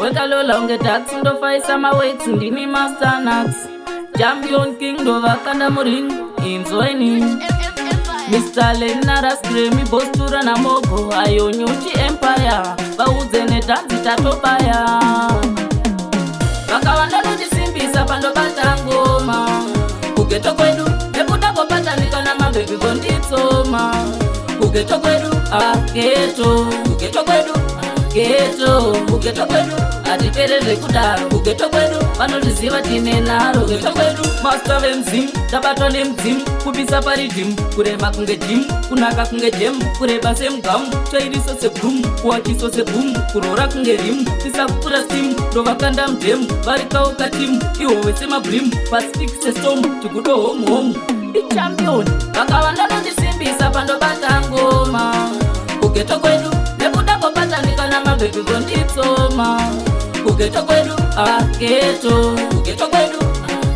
Wekalola unge tax ndofaisa maweights ndini master nuts. Champion king ndovakanda muring inzoini. Mr. Lenaras Grammy Bostura na Mogo Ayonyuchi Empire Baudze netanzi tatobaya Vakawanda notisimbisa pando bata ngoma Kugeto kwedu nekuda kopatanika na mabebi konditsoma Kugeto kwedu geto Kugeto kwedu geto Kugeto kwedu atiperere kudaro Kugeto kwedu vanodiziva tine naro Kugeto kwedu master vemzimu tabatwa nemdzimu kupisa paridhimu kurema kunge jimu kunaka kunge jemu kureba semugamu chairiso sebhumu kuwachiso sebhumu kurora kunge rimu tisakupfura stimu ndovakanda mudhemu varikauka timu ihove semabhrimu pasifik sestomu chigudo homu homu ichampioni vakawanda nondisimbisa pandobata ngoma kugeto kwedu nekuda kopatanika na mabhebi konditsoma kugeto kwedu geto kugeto kwedu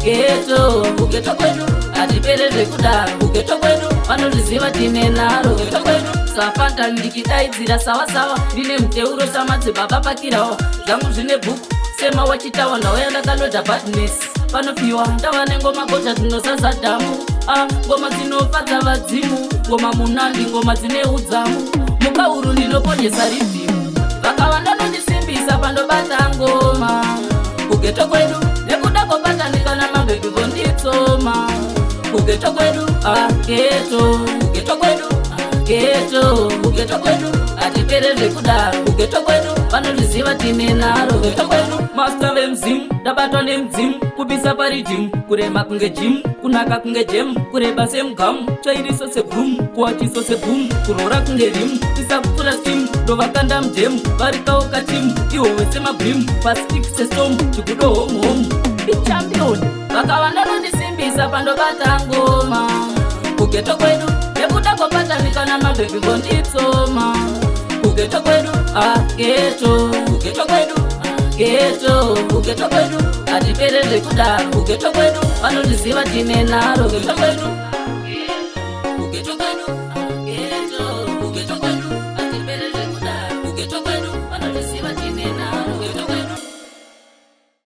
geto kugeto kwedu atiperere kudaro kugeto kwedu vanodiziva tine naro kugeto kwedu safanta ndikidaidzira sawasawa ndine muteuro samadzibaba pakirawo zvangu zvine bhuku sema wachitawa ndauya ndakanoda badness panofiwa ndava nengoma gozha dzinozaza dhamu ngoma dzinofadza vadzimu ngoma munandi ngoma dzine udzamu mukauru ndinoponyesa rivhimu vakawanda nondisimbisa pandobata ngoma kugeto kwedu nekuda kopatanika na mabhebi konditsoma kugeto kwedu geto kugeto kwedu geto kugeto kwedu atiperere kudaro kugeto kwedu vanodiziva tine naro kugeto kwedu master vemzimu ndabatwa nemdzimu kupisa paridhimu kurema kunge jimu kunaka kunge jemu kureba semugamu chairiso sebhumu kuwachiso sebhumu kurora kunge rimu tisakupfura stimu ndovakanda mudhemu varikauka timu ihove semabhrimu pasifik sestomu chigudo homu homu ichampioni vakawanda nondisimbisa pandobata ngoma kugeto kwedu nekuda kopatanika na mabhebi konditsoma kugeto kwedu geto kugeto kwedu geto kugeto kwedu atiperere kudaro kugeto kwedu vanodiziva tine naro kugeto kwedu kugeto kwedu geto